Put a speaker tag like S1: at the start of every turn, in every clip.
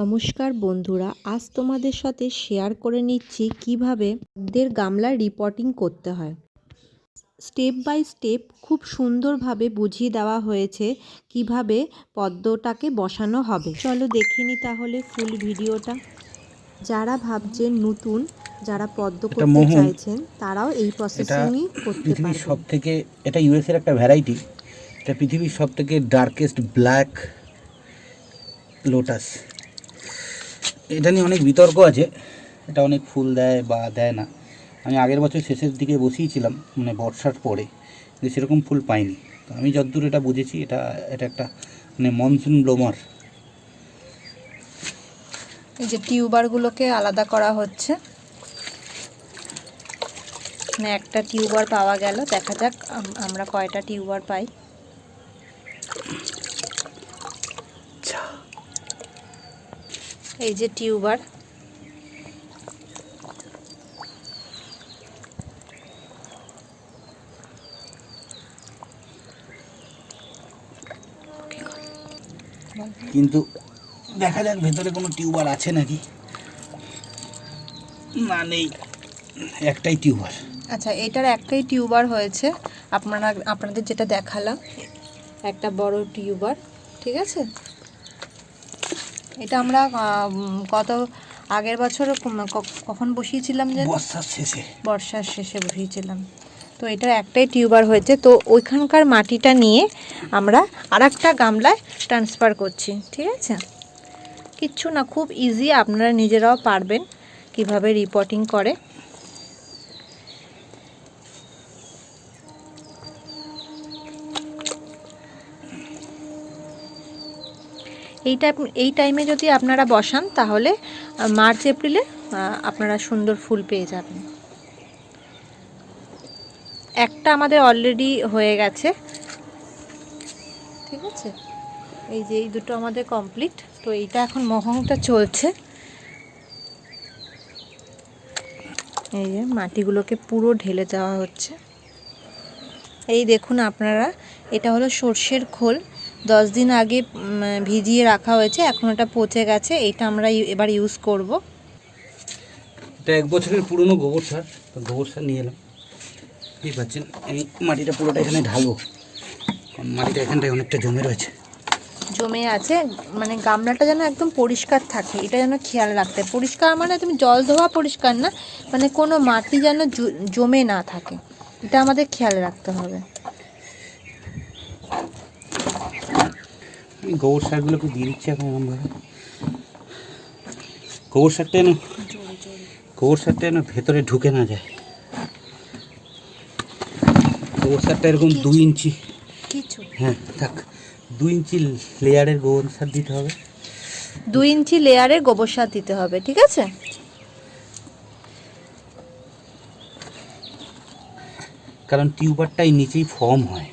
S1: নমস্কার বন্ধুরা, আজ তোমাদের সাথে শেয়ার করে নিচ্ছি কিভাবে পদ্মের গামলা রিপোর্টিং করতে হয়। স্টেপ বাই স্টেপ খুব সুন্দরভাবে বুঝিয়ে দেওয়া হয়েছে কিভাবে পদ্মটাকে বসানো হবে। চলো দেখে নি তাহলে ফুল ভিডিওটা। যারা ভাবছেন নতুন, যারা পদ্ম করতে চাইছেন তারাও এই প্রসেসিংই করতে পারবেন।
S2: সবথেকে এটা ইউএস এর একটা ভ্যারাইটি। এটা পৃথিবীর সবথেকে ডার্কেস্ট ব্ল্যাক লোটাস। এটা নিয়ে অনেক বিতর্ক আছে, এটা অনেক ফুল দেয় বা দেয় না। আমি আগের বছর শেষের দিকে বসিয়েছিলাম, মানে বর্ষার পরে, কিন্তু সেরকম ফুল পাইনি। তো আমি যতদূর এটা বুঝেছি, এটা একটা মানে মনসুন ব্লোমার।
S3: এই যে টিউবারগুলোকে আলাদা করা হচ্ছে, মানে একটা টিউবার পাওয়া গেল। দেখা যাক আমরা কয়টা টিউবার পাই। এই যে টিউবার,
S2: কিন্তু দেখা যাক ভেতরে কোনো টিউবার আছে নাকি। না, নেই, একটাই টিউবার।
S3: আচ্ছা, এটার একটাই টিউবার হয়েছে। আপনাদের যেটা দেখালাম, একটা বড় টিউবার, ঠিক আছে। এটা আমরা কত আগের বছর কখন বসিয়েছিলাম যে? বর্ষার শেষে বসিয়েছিলাম। তো এটার একটাই টিউবার হয়েছে। তো ওইখানকার মাটিটা নিয়ে আমরা আরেকটা গামলায় ট্রান্সফার করছি, ঠিক আছে। কিচ্ছু না, খুব ইজি, আপনারা নিজেরাও পারবেন কিভাবে রিপোর্টিং করে। এই টাইমে যদি আপনারা বসান তাহলে মার্চ এপ্রিলে আপনারা সুন্দর ফুল পেয়ে যাবেন। একটা আমাদের অলরেডি হয়ে গেছে, ঠিক আছে। এই যে এই দুটো আমাদের কমপ্লিট। তো এইটা এখন মহংটা চলছে। এই যে মাটিগুলোকে পুরো ঢেলে দেওয়া হচ্ছে। এই দেখুন আপনারা, এটা হলো সর্ষের খোল। 10 দিন আগে ভিজিয়ে রাখা হয়েছে, এখন এটা পচে গেছে। এইটা আমরা এবার ইউজ করব।
S2: এটা 1 বছরের পুরনো গোবর সার। তো গোবর সার নিয়ে এলাম, ঠিক পাচ্ছেন। এই মাটিটা পুরোটা এখানে ঢালবো, কারণ মাটিটা এখানটায় অনেকটা জমে
S3: আছে। মানে গামলাটা যেন একদম পরিষ্কার থাকে, এটা যেন খেয়াল রাখতে। পরিষ্কার মানে তুমি জল ধোয়া পরিষ্কার না, মানে কোনো মাটি যেন জমে না থাকে, এটা আমাদের খেয়াল রাখতে হবে।
S2: গোবর সারগুলোকে দিয়ে দিচ্ছি এখন এরকমভাবে। গোবর সারটা যেন ভেতরে ঢুকে না যায়। গোবর সারটা এরকম 2 ইঞ্চি, হ্যাঁ থাক, 2 ইঞ্চি লেয়ারের গোবর সার দিতে হবে।
S3: 2 ইঞ্চি লেয়ারের গোবর সার দিতে হবে, ঠিক আছে।
S2: কারণ টিউবারটাই নিচেই ফর্ম হয়।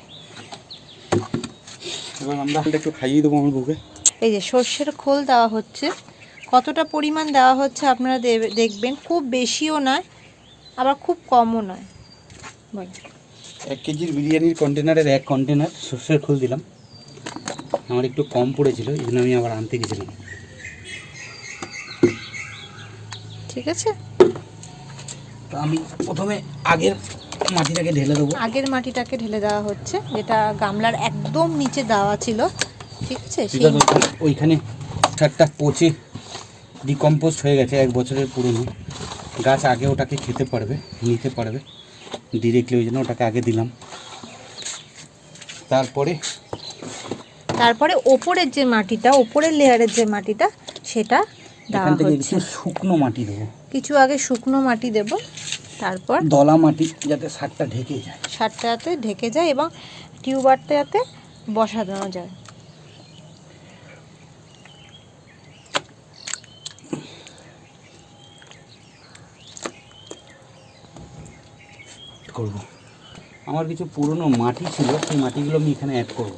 S2: এবার আমরা একটু খাইয়ে দেবো আমার বুকে।
S3: এই যে সর্ষের খোল দেওয়া হচ্ছে। কতটা পরিমাণ দেওয়া হচ্ছে আপনারা দেখবেন, খুব বেশিও নয় আবার খুব কমও নয়।
S2: 1 কেজির বিরিয়ানির কন্টেনারের 1 কন্টেনার সর্ষের খোল দিলাম। আমার একটু কম পড়েছিল, এই জন্য আমি আবার আনতে গেছিলাম,
S3: ঠিক আছে।
S2: তো আমি প্রথমে আগের মাটিটাকে ঢেলে দেবো।
S3: আগের মাটিটাকে ঢেলে দেওয়া হচ্ছে, যেটা গামলার একদম নিচে দেওয়া ছিল, ঠিক আছে।
S2: ওইখানে একটা পচে ডিকম্পোস্ট হয়ে গেছে, 1 বছরের পুরনো গাছ। আগে ওটাকে খেতে পারবে, নিতে পারবে ডিরেক্টলি, ওই জন্য ওটাকে আগে দিলাম।
S3: তারপরে ওপরের যে মাটিটা, ওপরের লেয়ারের যে মাটিটা, সেটা দেওয়া হচ্ছে।
S2: শুকনো মাটি দেবো,
S3: কিছু আগে শুকনো মাটি দেব, তারপর
S2: দলা মাটি, যাতে সারটা ঢেকে যায়,
S3: সারটা যাতে ঢেকে যায় এবং টিউবারটা যাতে বসানো যায়।
S2: করব। আমার কিছু পুরনো মাটি ছিল, সেই মাটিগুলো আমি এখানে অ্যাড করব।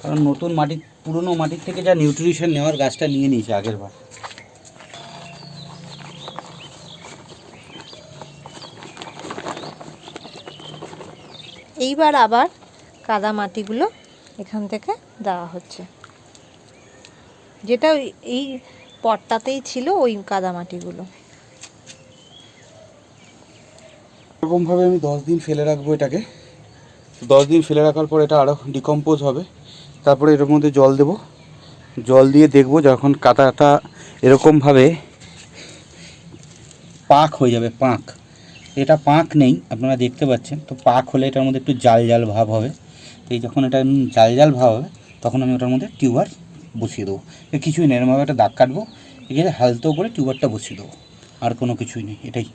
S2: কারণ নতুন মাটি, পুরনো মাটির থেকে যা নিউট্রিশন নেওয়ার গাছটা নিয়ে নিয়েছে আগের বার।
S3: এইবার আবার কাদা মাটিগুলো এখান থেকে দেওয়া হচ্ছে, যেটা এই পটটাতেই ছিল ওই কাদা মাটিগুলো।
S2: এরকমভাবে আমি 10 দিন ফেলে রাখবো এটাকে। 10 দিন ফেলে রাখার পর এটা আরও ডিকম্পোজ হবে। তারপরে এর মধ্যে জল দেব, জল দিয়ে দেখবো যখন কাদাটা এরকমভাবে পাক হয়ে যাবে। পাক, এটা পাক নেই আপনারা দেখতে পাচ্ছেন, তো পাক হলে এটার মধ্যে একটু জাল জাল ভাব হবে। তো এই যখন এটা জাল জাল ভাব হবে তখন আমি ওটার মধ্যে টিউবার বসিয়ে দেবো। কিছুই নেই, এরকমভাবে একটা দাগ কাটবো, এখানে হালতো করে টিউবারটা বসিয়ে দেবো, আর কোনো কিছুই নেই, এটাই।